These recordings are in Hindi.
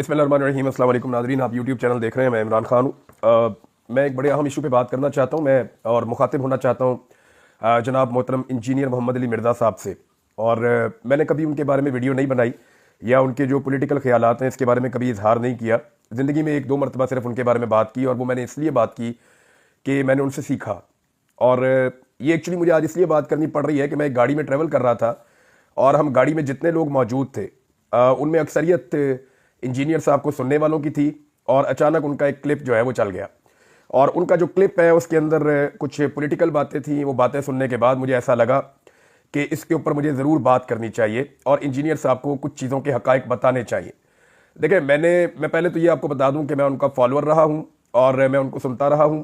बिस्मिल्लाहिर्रहमानिर्रहीम। अस्सलाम वालेकुम नाज़रीन, आप यूट्यूब चैनल देख रहे हैं। मैं इमरान खान हूँ। मैं एक बड़े अहम इशू पे बात करना चाहता हूँ मैं और मुखातिब होना चाहता हूँ जनाब मोहतरम इंजीनियर मोहम्मद अली मिर्ज़ा साहब से। और मैंने कभी उनके बारे में वीडियो नहीं बनाई या उनके जो पॉलिटिकल ख्यालात हैं इसके बारे में कभी इजहार नहीं किया। ज़िंदगी में एक दो मरतबा सिर्फ उनके बारे में बात की, और वो मैंने इसलिए बात की कि मैंने उनसे सीखा। और ये एक्चुअली मुझे आज इसलिए बात करनी पड़ रही है कि मैं एक गाड़ी में ट्रैवल कर रहा था और हम गाड़ी में जितने लोग मौजूद थे उनमें अक्सरियत इंजीनियर साहब को सुनने वालों की थी। और अचानक उनका एक क्लिप जो है वो चल गया, और उनका जो क्लिप है उसके अंदर कुछ पॉलिटिकल बातें थी। वो बातें सुनने के बाद मुझे ऐसा लगा कि इसके ऊपर मुझे ज़रूर बात करनी चाहिए और इंजीनियर साहब को कुछ चीज़ों के हक़ाइक़ बताने चाहिए। देखिए, मैं पहले तो ये आपको बता दूं कि मैं उनका फॉलोअर रहा हूं और मैं उनको सुनता रहा हूं।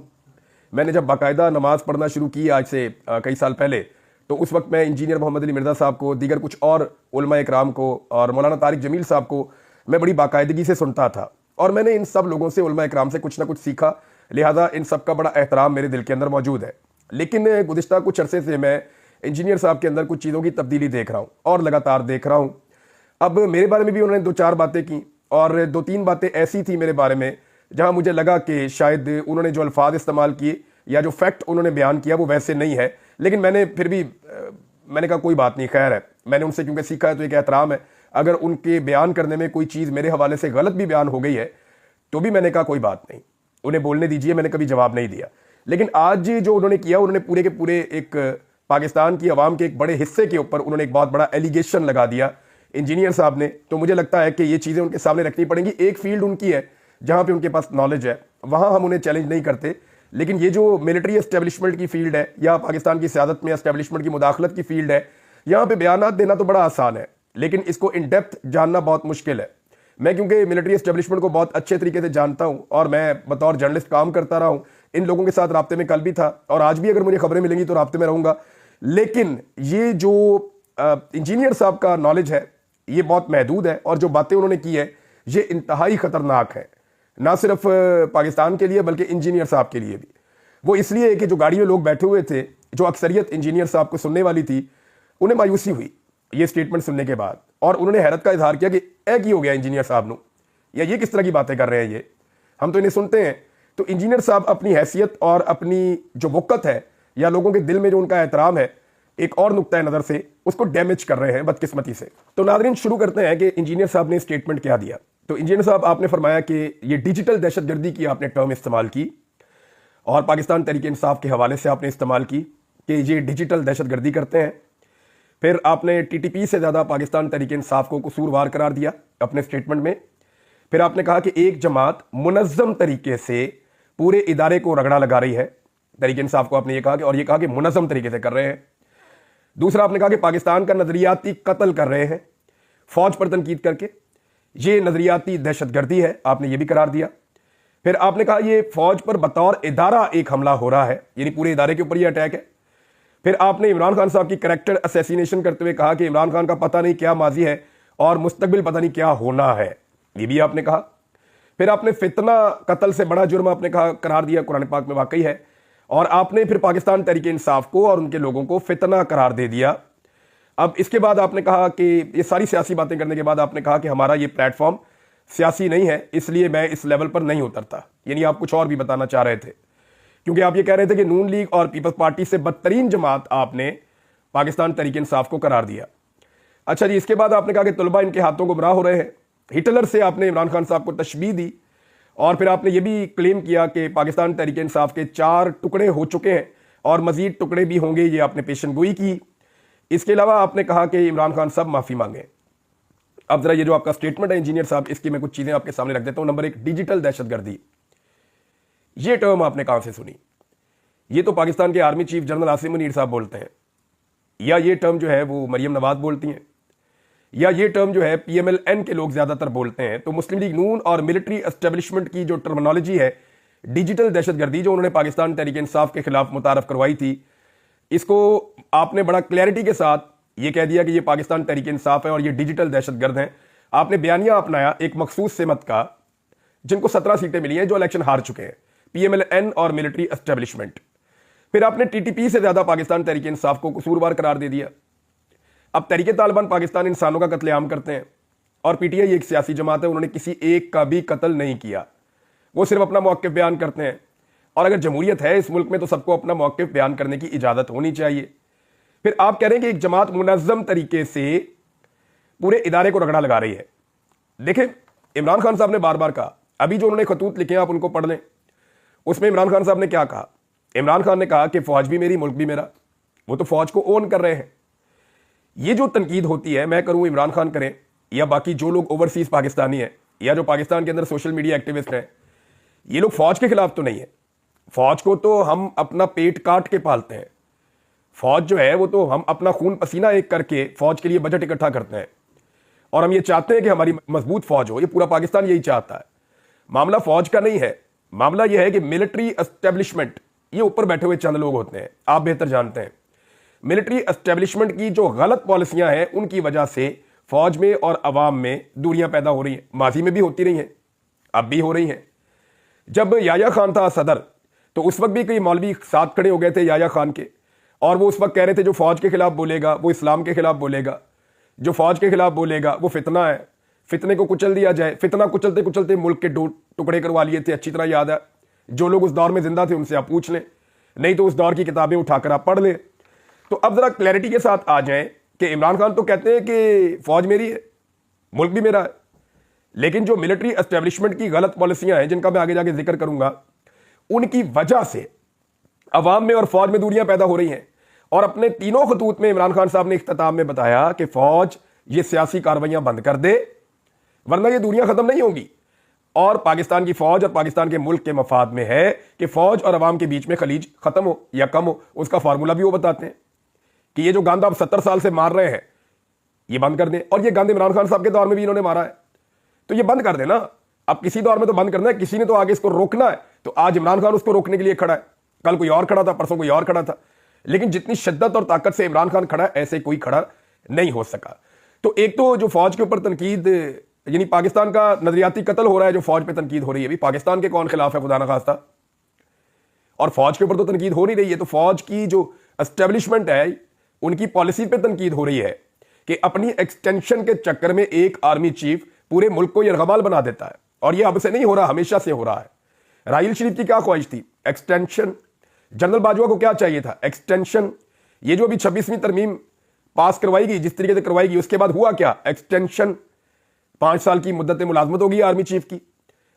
मैंने जब बाकायदा नमाज़ पढ़ना शुरू की आज से कई साल पहले, तो उस वक्त मैं इंजीनियर मोहम्मद अली मिर्ज़ा साहब को, दीगर कुछ और उलमा इकराम को और मौलाना तारिक जमील साहब को मैं बड़ी बाकायदगी से सुनता था। और मैंने इन सब लोगों से, उलमा इकराम से कुछ ना कुछ सीखा, लिहाजा इन सब का बड़ा एहतराम मेरे दिल के अंदर मौजूद है। लेकिन गुज़िश्ता कुछ अरसे से मैं इंजीनियर साहब के अंदर कुछ चीज़ों की तब्दीली देख रहा हूँ और लगातार देख रहा हूँ। अब मेरे बारे में भी उन्होंने दो चार बातें की, और दो तीन बातें ऐसी थी मेरे बारे में जहां मुझे लगा कि शायद उन्होंने जो अल्फाज इस्तेमाल किए या जो फैक्ट उन्होंने बयान किया वो वैसे नहीं है। लेकिन मैंने फिर भी मैंने कहा कोई बात नहीं, खैर है, मैंने उनसे क्योंकि सीखा है तो एक एहतराम है। अगर उनके बयान करने में कोई चीज़ मेरे हवाले से गलत भी बयान हो गई है तो भी मैंने कहा कोई बात नहीं, उन्हें बोलने दीजिए, मैंने कभी जवाब नहीं दिया। लेकिन आज जो उन्होंने किया, उन्होंने पूरे के पूरे एक पाकिस्तान की आवाम के एक बड़े हिस्से के ऊपर उन्होंने एक बहुत बड़ा एलिगेशन लगा दिया इंजीनियर साहब ने। तो मुझे लगता है कि ये चीज़ें उनके सामने रखनी पड़ेंगी। एक फील्ड उनकी है जहां पे उनके पास नॉलेज है, वहां हम उन्हें चैलेंज नहीं करते। लेकिन ये जो मिलिट्री एस्टेब्लिशमेंट की फील्ड है या पाकिस्तान की सियादत में एस्टेब्लिशमेंट की मुदाखलत की फील्ड है, यहाँ पे बयानात देना तो बड़ा आसान है, लेकिन इसको इन डेप्थ जानना बहुत मुश्किल है। मैं क्योंकि मिलिट्री एस्टेब्लिशमेंट को बहुत अच्छे तरीके से जानता हूँ और मैं बतौर जर्नलिस्ट काम करता रहा हूँ, इन लोगों के साथ राब्ते में कल भी था और आज भी अगर मुझे खबरें मिलेंगी तो राब्ते में रहूंगा। लेकिन ये जो इंजीनियर साहब का नॉलेज है ये बहुत महदूद है, और जो बातें उन्होंने की है ये इंतहाई खतरनाक है, ना सिर्फ पाकिस्तान के लिए बल्कि इंजीनियर साहब के लिए भी। वो इसलिए कि जो गाड़ी में लोग बैठे हुए थे, जो अक्सरियत इंजीनियर साहब को सुनने वाली थी, उन्हें मायूसी हुई ये स्टेटमेंट सुनने के बाद, और उन्होंने हैरत का इजहार किया कि ए की हो गया इंजीनियर साहब नु, या ये किस तरह की बातें कर रहे हैं, ये हम तो इन्हें सुनते हैं। तो इंजीनियर साहब अपनी हैसियत और अपनी जो वक़्त है या लोगों के दिल में जो उनका एहतराम है, एक और नुक्ता नज़र से उसको डैमेज कर रहे हैं बदकिस्मती से। तो नाज़रीन, शुरू करते हैं कि इंजीनियर साहब ने स्टेटमेंट क्या दिया। तो इंजीनियर साहब, आपने फरमाया कि ये डिजिटल दहशतगर्दी की आपने टर्म इस्तेमाल की और पाकिस्तान तहरीक इंसाफ के हवाले से आपने इस्तेमाल की कि ये डिजिटल दहशतगर्दी करते हैं। फिर आपने टीटीपी से ज़्यादा पाकिस्तान तहरीक इंसाफ को कसूरवार करार दिया अपने स्टेटमेंट में। फिर आपने कहा कि एक जमात मुनज़्ज़म तरीके से पूरे इदारे को रगड़ा लगा रही है, तहरीक इंसाफ को आपने ये कहा कि, और ये कहा कि मुनज़्ज़म तरीके से कर रहे हैं। दूसरा, आपने कहा कि पाकिस्तान का नजरियाती कत्ल कर रहे हैं फौज पर तनकीद करके, ये नजरियाती दहशतगर्दी है, आपने ये भी करार दिया। फिर आपने कहा ये फौज पर बतौर इदारा एक हमला हो रहा है, यानी पूरे इदारे के ऊपर ये अटैक है। फिर आपने इमरान खान साहब की कैरेक्टर असैसिनेशन करते हुए कहा कि इमरान खान का पता नहीं क्या माजी है और मुस्तकबिल पता नहीं क्या होना है, ये भी आपने कहा। फिर आपने फितना कत्ल से बड़ा जुर्म आपने कहा करार दिया, कुरान पाक में वाकई है। और आपने फिर पाकिस्तान तहरीक इंसाफ को और उनके लोगों को फितना करार दे दिया। अब इसके बाद आपने कहा कि ये सारी सियासी बातें करने के बाद आपने कहा कि हमारा ये प्लेटफॉर्म सियासी नहीं है, इसलिए मैं इस लेवल पर नहीं उतरता। यानी आप कुछ और भी बताना चाह रहे थे, क्योंकि आप ये कह रहे थे कि नून लीग और पीपल्स पार्टी से बदतरीन जमात आपने पाकिस्तान तहरीक इंसाफ को करार दिया। अच्छा जी, इसके बाद आपने कहा कि तलबा इनके हाथों गुमराह हो रहे हैं। हिटलर से आपने इमरान खान साहब को तशबीह दी, और फिर आपने ये भी क्लेम किया कि पाकिस्तान तहरीक इंसाफ के 4 टुकड़े हो चुके हैं और मजीद टुकड़े भी होंगे, ये आपने पेशन गोई की। इसके अलावा आपने कहा कि इमरान खान साहब माफ़ी मांगे। अब जरा ये जो आपका स्टेटमेंट है इंजीनियर साहब, इसकी मैं कुछ चीज़ें आपके सामने रख देता हूँ। नंबर 1, डिजिटल दहशतगर्दी, ये टर्म आपने कहाँ से सुनी? ये तो पाकिस्तान के army chief general Asim Munir साहब बोलते हैं, या ये टर्म जो है वो मरियम नवाज बोलती हैं, या ये टर्म जो है PMLN के लोग ज्यादातर बोलते हैं। तो मुस्लिम लीग नून और मिलिट्री एस्टेब्लिशमेंट की जो टर्मिनोलॉजी है डिजिटल दहशतगर्दी, जो उन्होंने पाकिस्तान तहरीक इंसाफ के खिलाफ मुतारफ करवाई थी, इसको आपने बड़ा क्लैरिटी के साथ ये कह दिया कि ये पाकिस्तान तहरीक इंसाफ है और ये डिजिटल दहशतगर्द हैं। आपने बयानिया अपनाया एक मखसूस सिमत का, जिनको 17 सीटें मिली हैं, जो इलेक्शन हार चुके हैं, PMLN और मिलिट्री एस्टेब्लिशमेंट। फिर आपने TTP से ज्यादा पाकिस्तान तहरीक इंसाफ को कसूरवार करार दे दिया। अब तहरीक तालिबान पाकिस्तान इंसानों का कत्लेआम करते हैं, और पीटीआई एक सियासी जमात है, उन्होंने किसी एक का भी कत्ल नहीं किया। वो सिर्फ अपना मौक़िफ़ बयान करते हैं। और अगर जमहूरियत है इस मुल्क में तो सबको अपना मौक़िफ़ बयान करने की इजाज़त होनी चाहिए। फिर आप कह रहे हैं कि एक जमात मुनज़्ज़म तरीके से पूरे इदारे को रगड़ा लगा रही है। देखें, इमरान खान साहब ने बार बार कहा, अभी जो उन्होंने खतूत लिखे हैं आप उनको पढ़ लें, उसमें इमरान खान साहब ने क्या कहा। इमरान खान ने कहा कि फ़ौज भी मेरी, मुल्क भी मेरा। वो तो फ़ौज को ओन कर रहे हैं। ये जो तनकीद होती है, मैं करूं, इमरान खान करें, या बाकी जो लोग ओवरसीज़ पाकिस्तानी हैं या जो पाकिस्तान के अंदर सोशल मीडिया एक्टिविस्ट हैं, ये लोग फ़ौज के खिलाफ तो नहीं है। फ़ौज को तो हम अपना पेट काट के पालते हैं। फ़ौज जो है वो तो हम अपना खून पसीना एक करके फ़ौज के लिए बजट इकट्ठा करते हैं और हम ये चाहते हैं कि हमारी मजबूत फ़ौज हो। ये पूरा पाकिस्तान यही चाहता है। मामला फ़ौज का नहीं है, मामला यह है कि मिलिट्री एस्टेब्लिशमेंट, ये ऊपर बैठे हुए चंद लोग होते हैं, आप बेहतर जानते हैं। मिलिट्री एस्टेब्लिशमेंट की जो गलत पॉलिसियां हैं उनकी वजह से फ़ौज में और अवाम में दूरियां पैदा हो रही हैं। माजी में भी होती रही हैं, अब भी हो रही हैं। जब याया खान था सदर तो उस वक्त भी कई मौलवी साथ खड़े हो गए थे याया खान के, और वो उस वक्त कह रहे थे जो फ़ौज के खिलाफ बोलेगा वो इस्लाम के खिलाफ बोलेगा, जो फ़ौज के खिलाफ बोलेगा वो फितना है, फितने को कुचल दिया जाए। फितना कुचलते कुचलते मुल्क के टुकड़े करवा लिए थे, अच्छी तरह याद है। जो लोग उस दौर में जिंदा थे उनसे आप पूछ लें, नहीं तो उस दौर की किताबें उठाकर आप पढ़ लें। तो अब जरा क्लैरिटी के साथ आ जाएं कि इमरान खान तो कहते हैं कि फ़ौज मेरी है, मुल्क भी मेरा है, लेकिन जो मिलिट्री एस्टेब्लिशमेंट की गलत पॉलिसियां हैं जिनका मैं आगे जाके जिक्र करूंगा, उनकी वजह से अवाम में और फ़ौज में दूरियां पैदा हो रही हैं। और अपने तीनों खतूत में इमरान खान साहब ने इख्तिताम में बताया कि फ़ौज ये सियासी कार्रवाइयां बंद कर दे, वरना ये दूरियां खत्म नहीं होंगी। और पाकिस्तान की फ़ौज और पाकिस्तान के मुल्क के मफाद में है कि फ़ौज और अवाम के बीच में खलीज खत्म हो या कम हो। उसका फार्मूला भी वो बताते हैं कि ये जो गंद आप 70 साल से मार रहे हैं ये बंद कर दें। और ये गंद इमरान खान साहब के दौर में भी इन्होंने मारा है, तो ये बंद कर देना। अब किसी दौर में तो बंद करना है, किसी ने तो आगे इसको रोकना है। तो आज इमरान खान उसको रोकने के लिए खड़ा है, कल कोई और खड़ा था, परसों कोई और खड़ा था, लेकिन जितनी शिद्दत और ताकत से इमरान खान खड़ा है ऐसे कोई खड़ा नहीं हो सका। तो एक तो जो फ़ौज के ऊपर तनकीद, यानी पाकिस्तान का नजरियाती कत्ल हो रहा है, जो फ़ौज पे तनकीद हो रही है, भी पाकिस्तान के कौन खिलाफ है खुदा ना खास्ता, और फ़ौज के ऊपर तो तनकीद हो नहीं रही है। तो फ़ौज की जो एस्टेब्लिशमेंट है उनकी पॉलिसी पे तनकीद हो रही है कि अपनी एक्सटेंशन के चक्कर में एक आर्मी चीफ पूरे मुल्क को यरगमाल बना देता है। और यह अब से नहीं हो रहा, हमेशा से हो रहा है। राहील शरीफ की क्या ख्वाहिश थी? एक्सटेंशन। जनरल बाजवा को क्या चाहिए था? एक्सटेंशन। ये जो अभी 26वीं तरमीम पास करवाई गई, जिस तरीके से करवाई गई, उसके बाद हुआ क्या? एक्सटेंशन। 5 साल की मुद्दत मुलाजमत होगी आर्मी चीफ की,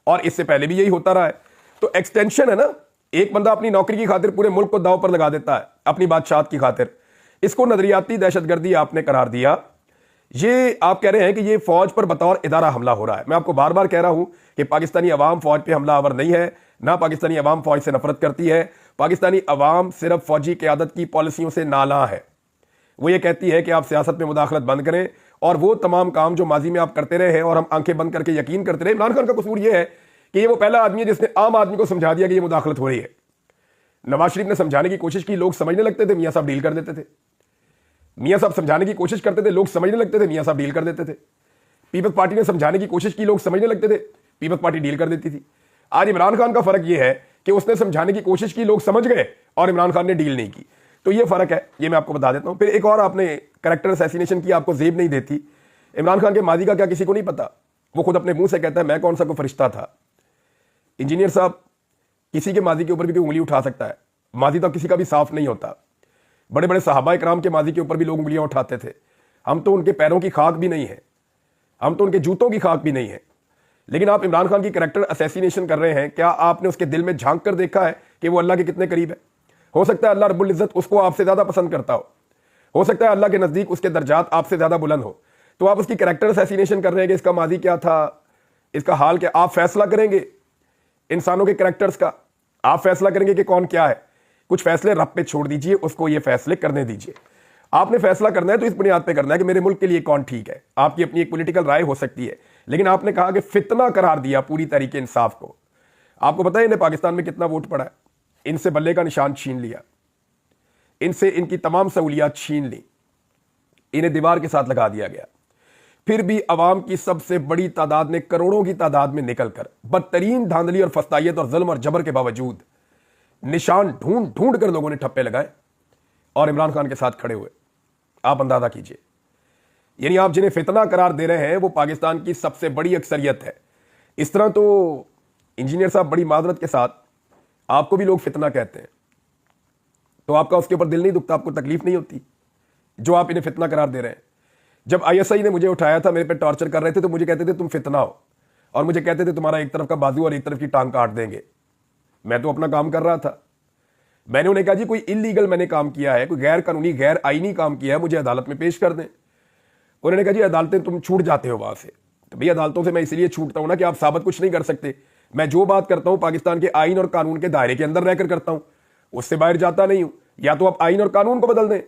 और इससे पहले भी यही होता रहा है। तो एक्सटेंशन है ना, एक बंदा अपनी नौकरी की खातिर पूरे मुल्क को दांव पर लगा देता है अपनी बादशाहत की खातिर। इसको नजरियाती दहशतगर्दी आपने करार दिया। ये आप कह रहे हैं कि ये फौज पर बतौर इदारा हमला हो रहा है। मैं आपको बार बार कह रहा हूं कि पाकिस्तानी अवाम फौज पे हमलावर नहीं है, ना पाकिस्तानी अवाम फौज से नफरत करती है। पाकिस्तानी अवाम सिर्फ फौजी क़यादत की पॉलिसियों से नाला है। वो ये कहती है कि आप सियासत में मुदाखलत बंद करें और वो तमाम काम जो माजी में आप करते रहे हैं और हम आंखें बंद करके यकीन करते रहे। इमरान खान का कसूर ये है कि ये वो पहला आदमी है जिसने आम आदमी को समझा दिया कि ये मुदाखलत हो रही है। नवाज शरीफ ने समझाने की कोशिश की, लोग समझने लगते थे, मियां साहब डील कर देते थे। मियां साहब समझाने की कोशिश करते थे, लोग समझने लगते थे, मियां साहब डील कर देते थे। पीपल्स पार्टी ने समझाने की कोशिश की, लोग समझने लगते थे, पीपल्स पार्टी डील कर देती थी। आज इमरान खान का फर्क यह है कि उसने समझाने की कोशिश की, लोग समझ गए, और इमरान खान ने डील नहीं की। तो यह फर्क है, ये मैं आपको बता देता हूं। फिर एक और आपने कैरेक्टर असैसिनेशन की, आपको जेब नहीं देती। इमरान खान के माजी का क्या किसी को नहीं पता? वो खुद अपने मुंह से कहता है मैं कौन सा कोई फरिश्ता था। इंजीनियर साहब, किसी के माजी के ऊपर भी कोई उंगली उठा सकता है, माजी तो किसी का भी साफ नहीं होता। बड़े बड़े सहाबा इकराम के माजी के ऊपर भी लोग उंगलियां उठाते थे। हम तो उनके पैरों की खाक भी नहीं है, हम तो उनके जूतों की खाक भी नहीं है। लेकिन आप इमरान खान की कैरेक्टर असैसिनेशन कर रहे हैं। क्या आपने उसके दिल में झांक कर देखा है कि वो अल्लाह के कितने करीब है? हो सकता है अल्लाह रब्बुल इज्जत उसको आपसे ज्यादा पसंद करता हो सकता है अल्लाह के नजदीक उसके दर्जात आपसे ज्यादा बुलंद हो। तो आप उसकी कैरेक्टर असैसिनेशन कर रहे हैं कि इसका माजी क्या था, इसका हाल क्या। आप फैसला करेंगे इंसानों के कैरेक्टर्स का, आप फैसला करेंगे कि कौन क्या है। कुछ फैसले रब पे छोड़ दीजिए, उसको ये फैसले करने दीजिए। आपने फैसला करना है तो इस बुनियाद पे करना है कि मेरे मुल्क के लिए कौन ठीक है। आपकी अपनी एक पॉलिटिकल राय हो सकती है, लेकिन आपने कहा कि फितना करार दिया पूरी तरीके इंसाफ को। आपको पता है इन्हें पाकिस्तान में कितना वोट पड़ा है? इनसे बल्ले का निशान छीन लिया, इनसे इनकी तमाम सहूलियात छीन ली, इन्हें दीवार के साथ लगा दिया गया। फिर भी अवाम की सबसे बड़ी तादाद ने करोड़ों की तादाद में निकलकर बदतरीन धांधली और फस्तायत और जुल्म और जबर के बावजूद निशान ढूंढ ढूंढ कर लोगों ने ठप्पे लगाए और इमरान खान के साथ खड़े हुए। आप अंदाजा कीजिए। यानी आप जिन्हें फितना करार दे रहे हैं वो पाकिस्तान की सबसे बड़ी अक्सरियत है। इस तरह तो इंजीनियर साहब बड़ी माजरत के साथ आपको भी लोग फितना कहते हैं, तो आपका उसके ऊपर दिल नहीं दुखता, आपको तकलीफ नहीं होती जो आप इन्हें फितना करार दे रहे हैं। जब आईएसआई ने मुझे उठाया था, मेरे पे टॉर्चर कर रहे थे, तो मुझे कहते थे तुम फितना हो, और मुझे कहते थे तुम्हारा एक तरफ का बाजू और एक तरफ की टांग काट देंगे। मैं तो अपना काम कर रहा था। मैंने उन्हें कहा जी कोई इलीगल मैंने काम किया है, कोई गैर कानूनी गैर आईनी काम किया है, मुझे अदालत में पेश कर दें। उन्होंने कहा जी अदालतें तुम छूट जाते हो वहां से। तो भैया अदालतों से मैं इसलिए छूटता हूं ना कि आप साबित कुछ नहीं कर सकते। मैं जो बात करता हूं पाकिस्तान के आइन और कानून के दायरे के अंदर रहकर करता हूं, उससे बाहर जाता नहीं हूं। या तो आप आइन और कानून को बदल दें,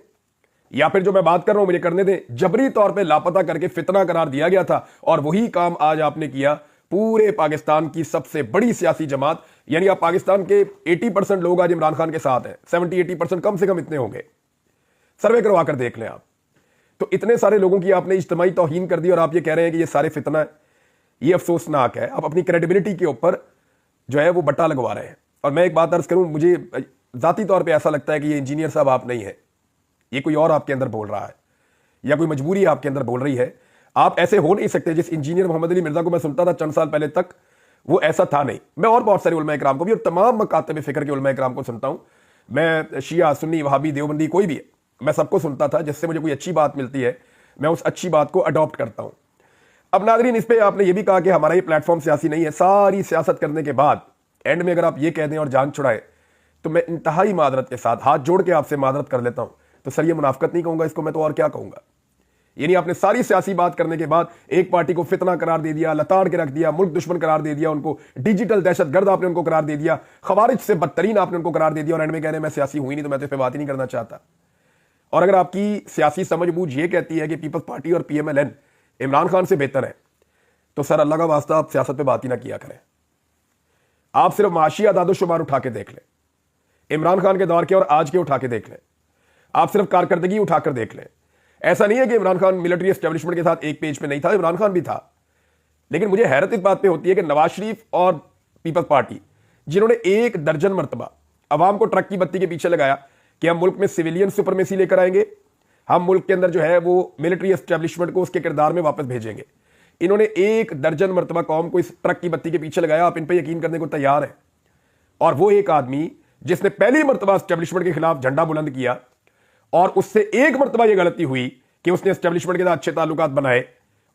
या फिर जो मैं बात कर रहा हूं मुझे करने दें। जबरी तौर पे लापता करके फितना करार दिया गया था, और वही काम आज आपने किया पूरे पाकिस्तान की सबसे बड़ी सियासी जमात। यानी आप पाकिस्तान के 80% लोग आज इमरान खान के साथ हैं, 70-80% कम से कम इतने होंगे, सर्वे करवा कर देख लें आप। तो इतने सारे लोगों की आपने इज्तिमाई तौहीन कर दी, और आप ये कह रहे हैं कि ये सारे फितना है। ये अफसोसनाक है। आप अपनी क्रेडिबिलिटी के ऊपर जो है वो बट्टा लगवा रहे हैं। और मैं एक बात अर्ज करूं, मुझे जाती तौर पे ऐसा लगता है कि ये इंजीनियर साहब आप नहीं है, ये कोई और आपके अंदर बोल रहा है, या कोई मजबूरी आपके अंदर बोल रही है। आप ऐसे हो नहीं सकते। जिस इंजीनियर मोहम्मद अली मिर्जा को मैं सुनता था चंद साल पहले तक, वो ऐसा था नहीं। मैं और बहुत सारे उलमा इकराम को भी, और तमाम मकातब फिक्र के उलमा इकराम को सुनता हूं। मैं शिया, सुन्नी, वहाबी, देवबंदी, कोई भी है, मैं सबको सुनता था। जिससे मुझे कोई अच्छी बात मिलती है मैं उस अच्छी बात को अडॉप्ट करता हूं। अब नाज़रीन, इस पे आपने ये भी कहा कि हमारा ये प्लेटफॉर्म सियासी नहीं है। सारी सियासत करने के बाद एंड में अगर आप ये कह दें और जान छुड़ाए, तो मैं इंतहाई मादरत के साथ हाथ जोड़ के आपसे मादरत कर लेता हूं। तो सर ये मुनाफकत नहीं कहूंगा इसको मैं, तो और क्या कहूंगा। यानी आपने सारी सियासी बात करने के बाद एक पार्टी को फितना करार दे दिया, लताड़ के रख दिया, मुल्क दुश्मन करार दे दिया, उनको डिजिटल दहशतगर्द आपने उनको करार दे दिया, खवारिज से बदतरीन आपने उनको करार दे दिया, और एंड में कह रहे हैं मैं सियासी हुई नहीं, तो मैं तो इस पर बात ही नहीं करना चाहता। और अगर आपकी सियासी समझबूझ ये कहती है कि पीपल्स पार्टी और PMLN इमरान खान से बेहतर है, तो सर अल्लाह का वास्ता आप सियासत पे बात ही ना किया करें। आप सिर्फ माशी आदादोशुमार उठा के देख लें, इमरान खान के दौर के और आज के उठा के देख लें। आप सिर्फ कारकर्दगी उठाकर देख लें। ऐसा नहीं है कि इमरान खान मिलिट्री एस्टेब्लिशमेंट के साथ एक पेज पे नहीं था, इमरान खान भी था। लेकिन मुझे हैरत इस बात पे होती है कि नवाज शरीफ और पीपल्स पार्टी, जिन्होंने 1 दर्जन मरतबा अवाम को ट्रक की बत्ती के पीछे लगाया कि हम मुल्क में सिविलियन सुपरमेसी लेकर आएंगे, हम मुल्क के अंदर जो है वो मिलिट्री एस्टेब्लिशमेंट को उसके किरदार में वापस भेजेंगे, इन्होंने 1 दर्जन मरतबा कौम को इस ट्रक की बत्ती के पीछे लगाया। आप इन पर यकीन करने को तैयार हैं। और वो एक आदमी जिसने पहली मरतबा एस्टेब्लिशमेंट के खिलाफ झंडा बुलंद किया, और उससे एक मरतबा यह गलती हुई कि उसने एस्टेब्लिशमेंट के साथ अच्छे ताल्लुकात बनाए,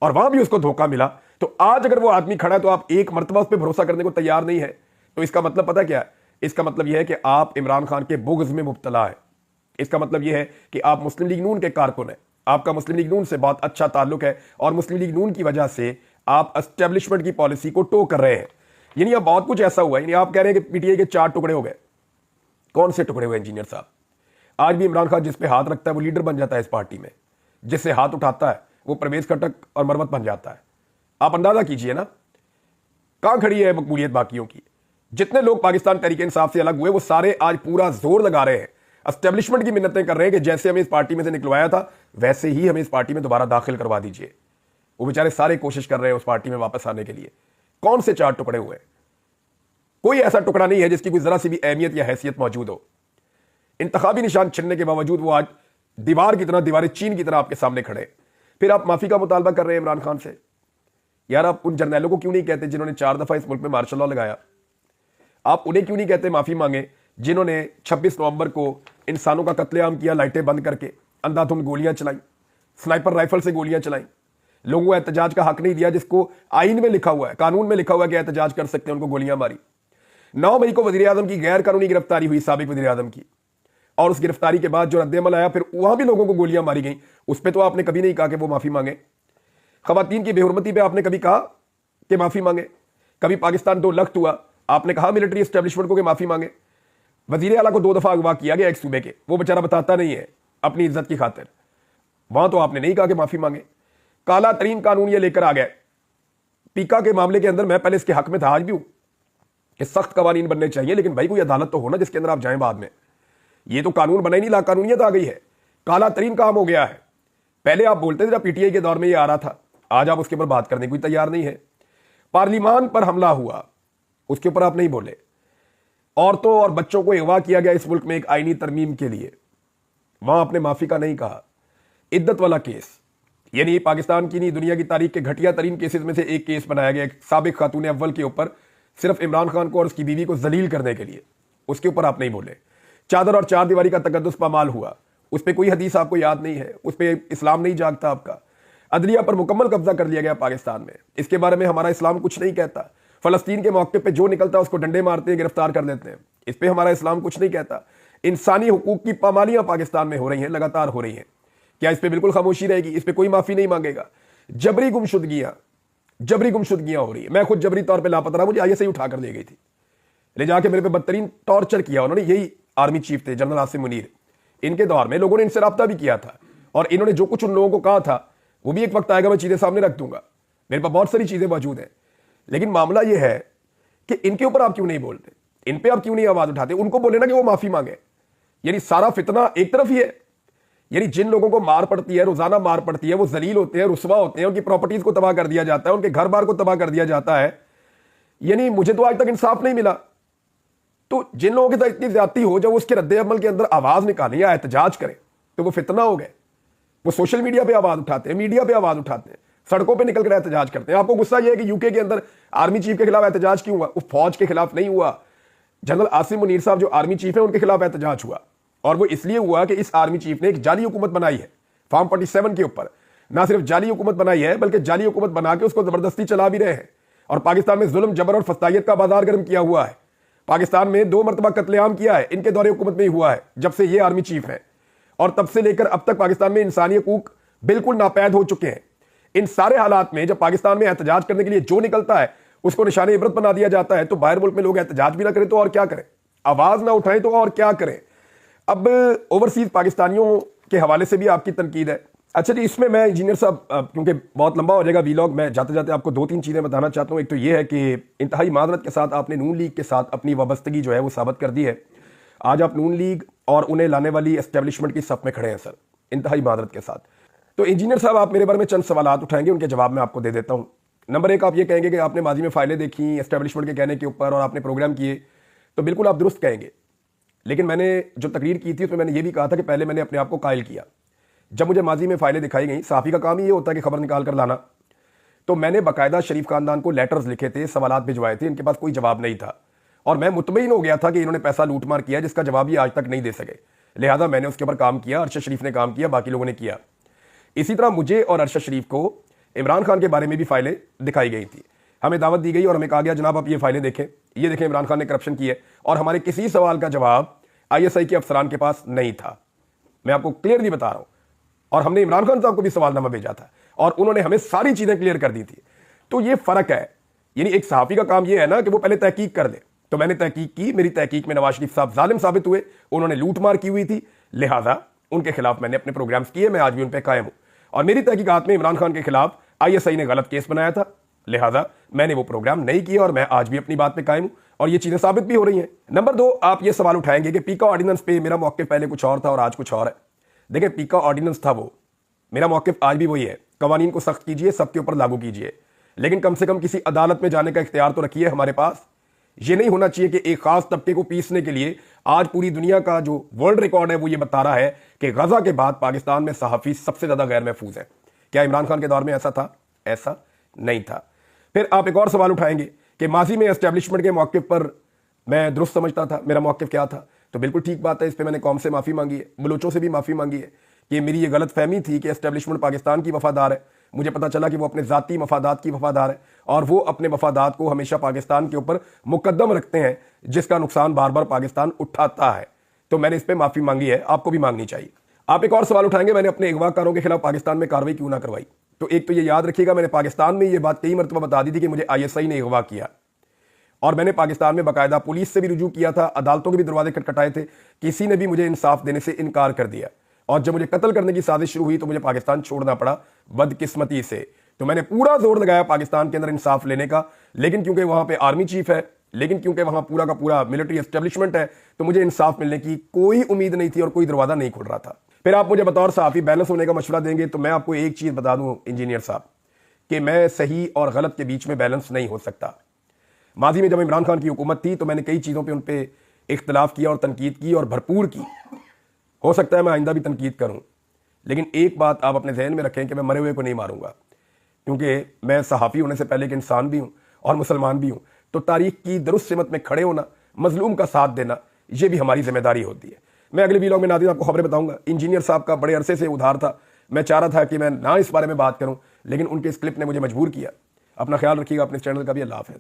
और वहां भी उसको धोखा मिला। तो आज अगर वो आदमी खड़ा है, तो आप एक मरतबा उस पर भरोसा करने को तैयार नहीं है, तो इसका मतलब पता क्या है? इसका मतलब यह है कि आप इमरान खान के बुग़्ज़ में मुब्तला है। इसका मतलब यह है कि आप मुस्लिम लीग नून के कारकुन हैं, आपका मुस्लिम लीग नून से बहुत अच्छा ताल्लुक है, और मुस्लिम लीग नून की वजह से आप एस्टेब्लिशमेंट की पॉलिसी को टो कर रहे हैं। यानी अब बहुत कुछ ऐसा हुआ है। यानी आप कह रहे हैं कि PTI के 4 टुकड़े हो गए। कौन से टुकड़े हुए इंजीनियर साहब? आज भी इमरान खान जिस पे हाथ रखता है वो लीडर बन जाता है इस पार्टी में, जिससे हाथ उठाता है वो परवेज खटक और मरवत बन जाता है। आप अंदाजा कीजिए ना कहां खड़ी है मकबूलियत बाकियों की। जितने लोग पाकिस्तान तहरीक इंसाफ से अलग हुए वो सारे आज पूरा जोर लगा रहे हैं, एस्टेब्लिशमेंट की मिन्नतें कर रहे हैं कि जैसे हमें इस पार्टी में से निकलवाया था वैसे ही हमें इस पार्टी में दोबारा दाखिल करवा दीजिए। वो बेचारे सारे कोशिश कर रहे हैं उस पार्टी में वापस आने के लिए। कौन से 4 टुकड़े हुए? कोई ऐसा टुकड़ा नहीं है जिसकी कोई जरा सी भी अहमियत या हैसियत मौजूद हो। इंतखाबी निशान छिनने के बावजूद वो आज दीवार की तरह, दीवार चीन की तरह आपके सामने खड़े। फिर आप माफी का मुतालबा कर रहे हैं इमरान खान से। यार आप उन जर्नैलों को क्यों नहीं कहते जिन्होंने 4 दफा इस मुल्क में मार्शल लॉ लगाया? आप उन्हें क्यों नहीं कहते माफी मांगे जिन्होंने 26 नवंबर को इंसानों का कत्लेआम किया, लाइटें बंद करके, अंधाधुंध गोलियां चलाई, स्नाइपर राइफल से गोलियां चलाई, लोगों को एहतजाज का हक नहीं दिया, जिसको आइन में लिखा हुआ है, कानून में लिखा हुआ है कि एहतजाज कर सकते हैं, उनको गोलियां मारी। 9 मई को वजीर आजम की गैर कानूनी गिरफ्तारी हुई, साबिक वजीर आजम की, और उस गिरफ्तारी के बाद जो रद्द-ए-अमल आया फिर वहां भी लोगों को गोलियां मारी गई। उस पर तो आपने कभी नहीं कहा कि वो माफी मांगे। खवातीन की बेहुरमती पे आपने कभी कहा कि माफी मांगे? कभी पाकिस्तान 2 लख्त हुआ, आपने कहा मिलिट्री एस्टेब्लिशमेंट को कि माफी मांगे? वजीर आला को 2 दफा अगवा किया गया एक सूबे के, वो बेचारा बताता नहीं है अपनी इज्जत की खातिर, वहां तो आपने नहीं कहा कि माफी मांगे। काला तरीन कानून ये लेकर आ गए पीका के मामले के अंदर। मैं पहले इसके हक में था, आज भी हूं कि सख्त कवानीन बनने चाहिए, लेकिन भाई कोई अदालत तो हो ना जिसके अंदर आप जाएं बाद में। ये तो कानून बना ही नहीं, लाकानूनियत आ गई है, काला तरीन काम हो गया है। पहले आप बोलते थे जब PTI के दौर में ये आ रहा था, आज आप उसके ऊपर बात करने को तैयार नहीं है। पार्लिमान पर हमला हुआ, उसके ऊपर आप नहीं बोले। औरतों और बच्चों को अगवा किया गया इस मुल्क में एक आईनी तरमीम के लिए, वहां आपने माफी का नहीं कहा। इद्दत वाला केस, यानी पाकिस्तान की नहीं दुनिया की तारीख के घटिया तरीन केसेस में से एक केस बनाया गया साबिक खातून अव्वल के ऊपर, सिर्फ इमरान खान को और उसकी बीवी को जलील करने के लिए। उसके ऊपर आप नहीं बोले। चादर और चार दीवारी का तकद्दुस पामाल हुआ, उस पर कोई हदीस आपको याद नहीं है, उस पर इस्लाम नहीं जागता आपका। अदलिया पर मुकम्मल कब्जा कर लिया गया पाकिस्तान में, इसके बारे में हमारा इस्लाम कुछ नहीं कहता। फलस्तीन के मौके पे जो निकलता है उसको डंडे मारते हैं, गिरफ्तार कर देते हैं, इस पर हमारा इस्लाम कुछ नहीं कहता। इंसानी हुकूक की पामालियां पाकिस्तान में हो रही हैं, लगातार हो रही हैं। क्या इस पर बिल्कुल खामोशी रहेगी? इस पर कोई माफी नहीं मांगेगा। जबरी गुमशुदगियां हो रही है। मैं खुद जबरी तौर पर लापता रहा, मुझे आईएसआई उठाकर ले गई थी, ले जाके मेरे पे बदतरीन टॉर्चर किया उन्होंने। यही आर्मी चीफ थे जनरल आसिम मुनीर, इनके दौर में लोगों ने इनसे राब्ता भी किया था, और इन्होंने जो कुछ उन लोगों को कहा था वो भी एक वक्त आएगा मैं चीजें सामने रख दूंगा। मेरे पास बहुत सारी चीजें मौजूद हैं, लेकिन मामला यह है कि इनके ऊपर आप क्यों नहीं बोलते, इन पे आप क्यों नहीं आवाज उठाते? उनको बोले ना कि वो माफी मांगे। यानी सारा फितना एक तरफ ही है। यानी जिन लोगों को मार पड़ती है, रोजाना मार पड़ती है, वो जलील होते हैं, रुस्वा होते हैं, उनकी प्रॉपर्टीज को तबाह कर दिया जाता है, उनके घर बार को तबाह कर दिया जाता है। यानी मुझे तो आज तक इंसाफ नहीं मिला। तो जिन लोगों के साथ इतनी ज्यादती हो, जब उसके रद्द अमल के अंदर आवाज निकालें या एहतजाज करें तो वो फितना हो गए। वो सोशल मीडिया पे आवाज उठाते हैं, मीडिया पे आवाज उठाते हैं, सड़कों पे निकल कर एहतजाज करते हैं। आपको गुस्सा यह है कि यूके के अंदर आर्मी चीफ के खिलाफ एहतजाज क्यों हुआ? वो फौज के खिलाफ नहीं हुआ, जनरल आसिम मुनीर साहब जो आर्मी चीफ है उनके खिलाफ एहतजाज हुआ। और वो इसलिए हुआ कि इस आर्मी चीफ ने एक जाली हुकूमत बनाई है फार्म 47 के ऊपर। ना सिर्फ जाली हुकूमत बनाई है, बल्कि जाली हुकूमत बना के उसको जबरदस्ती चला भी रहे हैं। और पाकिस्तान में जुल्म, जबर और फस्तायत का बाजार गर्म किया हुआ है। पाकिस्तान में 2 मरतबा कत्लेआम किया है, इनके दौरे हुकूमत में ही हुआ है जब से ये आर्मी चीफ है। और तब से लेकर अब तक पाकिस्तान में इंसानी हकूक बिल्कुल नापैद हो चुके हैं। इन सारे हालात में जब पाकिस्तान में एहतजाज करने के लिए जो निकलता है उसको निशाने इबरत बना दिया जाता है, तो बाहर मुल्क में लोग एहतजाज भी ना करें तो और क्या करें, आवाज ना उठाएं तो और क्या करें। अब ओवरसीज पाकिस्तानियों के हवाले से भी आपकी तनकीद है। अच्छा जी, इसमें मैं इंजीनियर साहब, क्योंकि बहुत लंबा हो जाएगा वीलॉग, मैं जाते जाते आपको 2-3 चीज़ें बताना चाहता हूँ। एक तो ये है कि इंतहाई मादरत के साथ आपने नून लीग के साथ अपनी वाबस्तगी जो है वो साबित कर दी है। आज आप नून लीग और उन्हें लाने वाली एस्टेब्लिशमेंट की सफ में खड़े हैं सर, इंतहाई मादरत के साथ। तो इंजीनियर साहब, आप मेरे बारे में चंद सवालात उठाएंगे, उनके जवाब मैं आपको दे देता हूँ। नंबर 1, आप ये कहेंगे कि आपने माजी में फाइलें देखी एस्टेब्लिशमेंट के कहने के ऊपर और आपने प्रोग्राम किए, तो बिल्कुल आप दुरुस्त कहेंगे। लेकिन मैंने जो तकरीर की थी उसमें मैंने ये भी कहा था कि पहले मैंने अपने आप को कायल किया। जब मुझे माजी में फाइलें दिखाई गई, सहाफ़ी का काम ही ये होता है कि खबर निकाल कर लाना, तो मैंने बाकायदा शरीफ खानदान को लेटर्स लिखे थे, सवालात भिजवाए थे, इनके पास कोई जवाब नहीं था। और मैं मुतमईन हो गया था कि इन्होंने पैसा लूटमार किया जिसका जवाब ये आज तक नहीं दे सके। लिहाजा मैंने उसके ऊपर काम किया, अरशद शरीफ ने काम किया, बाकी लोगों ने किया। इसी तरह मुझे और अरशद शरीफ को इमरान खान के बारे में भी फाइलें दिखाई गई थी। हमें दावत दी गई और हमें कहा गया जनाब आप ये फाइलें देखें, ये देखें इमरान खान ने करप्शन की है। और हमारे किसी सवाल का जवाब आईएसआई के अफसरान के पास नहीं था। मैं आपको क्लियरली बता रहा हूं। और हमने इमरान खान साहब को भी सवालनामा भेजा था और उन्होंने हमें सारी चीजें क्लियर कर दी थी। तो ये फर्क है। यानी एक सहाफी का काम ये है ना कि वो पहले तहकीक कर दे। तो मैंने तहकीक की, मेरी तहकीक में नवाज शरीफ साहब जालिम साबित हुए, उन्होंने लूटमार की हुई थी, लिहाजा उनके खिलाफ मैंने अपने प्रोग्राम्स किए, मैं आज भी उन पर कायम हूं। और मेरी तहकीकात में इमरान खान के खिलाफ आईएसआई ने गलत केस बनाया था, लिहाजा मैंने वो प्रोग्राम नहीं किया और मैं आज भी अपनी बात पे कायम हूं और ये चीजें साबित भी हो रही हैं। नंबर 2, आप ये सवाल उठाएंगे कि पीका ऑर्डिनेंस पे मेरा मौक़िफ़ पहले कुछ और था और आज कुछ और है। देखिए, पीका ऑर्डिनेंस था वो, मेरा मौक़िफ़ आज भी वही है। कवानीन को सख्त कीजिए, सबके ऊपर लागू कीजिए, लेकिन कम से कम किसी अदालत में जाने का इख्तियार तो रखिए हमारे पास। ये नहीं होना चाहिए कि एक खास तबके को पीसने के लिए आज पूरी दुनिया का जो वर्ल्ड रिकॉर्ड है वो ये बता रहा है कि गजा के बाद पाकिस्तान में सहाफ़ी सबसे ज्यादा गैर महफूज है। क्या इमरान खान के दौर में ऐसा था? ऐसा नहीं था। फिर आप एक और सवाल उठाएंगे कि माजी में एस्टेब्लिशमेंट के मौक़िफ़ पर मैं दुरुस्त समझता था, मेरा मौक़िफ़ क्या था? तो बिल्कुल ठीक बात है, इस पर मैंने कौम से माफ़ी मांगी है, बलोचों से भी माफ़ी मांगी है कि मेरी ये गलत फहमी थी कि एस्टेब्लिशमेंट पाकिस्तान की वफादार है। मुझे पता चला कि वो अपने ज़ाती मफादात की वफादार है और वो अपने मफादात को हमेशा पाकिस्तान के ऊपर मुकद्दम रखते हैं, जिसका नुकसान बार बार पाकिस्तान उठाता है। तो मैंने इस पर माफ़ी मांगी है, आपको भी मांगनी चाहिए। आप एक और सवाल उठाएंगे मैंने अपने अगवाकारों के खिलाफ पाकिस्तान में कार्रवाई क्यों ना करवाई। तो एक तो ये याद रखिएगा, मैंने पाकिस्तान में ये बात कई मरतबा बता दी थी कि मुझे आईएसआई ने अगवा किया और मैंने पाकिस्तान में बाकायदा पुलिस से भी रुजू किया था, अदालतों के भी दरवाजे खटखटाए थे, किसी ने भी मुझे इंसाफ देने से इनकार कर दिया। और जब मुझे कत्ल करने की साजिश शुरू हुई तो मुझे पाकिस्तान छोड़ना पड़ा बदकिस्मती से। तो मैंने पूरा जोर लगाया पाकिस्तान के अंदर इंसाफ लेने का, लेकिन क्योंकि वहां पे आर्मी चीफ है, लेकिन क्योंकि वहां पूरा का पूरा मिलिट्री एस्टेब्लिशमेंट है, तो मुझे इंसाफ मिलने की कोई उम्मीद नहीं थी और कोई दरवाजा नहीं खुल रहा था। फिर आप मुझे बतौर सहाफ़ी बैलेंस होने का मशवरा देंगे, तो मैं आपको एक चीज बता दूं इंजीनियर साहब कि मैं सही और गलत के बीच में बैलेंस नहीं हो सकता। माजी में जब इमरान खान की हुकूमत थी तो मैंने कई चीज़ों पे उन पर इख्तलाफ किया और तनकीद की और भरपूर की। हो सकता है मैं आइंदा भी तनकीद करूं, लेकिन एक बात आप अपने जहन में रखें कि मैं मरे हुए को नहीं मारूंगा, क्योंकि मैं सहाफ़ी होने से पहले एक इंसान भी हूं और मुसलमान भी हूं। तो तारीख की दुरुस्त सिमत में खड़े होना, मजलूम का साथ देना, यह भी हमारी जिम्मेदारी होती है। मैं अगले वीडियो में नाज़रीन आपको खबरें बताऊंगा। इंजीनियर साहब का बड़े अरसे से उधार था, मैं चाह रहा था कि मैं ना इस बारे में बात करूं, लेकिन उनके इस क्लिप ने मुझे मजबूर किया। अपना ख्याल रखिएगा, अपने चैनल का भी। अल्लाह हाफ़िज़।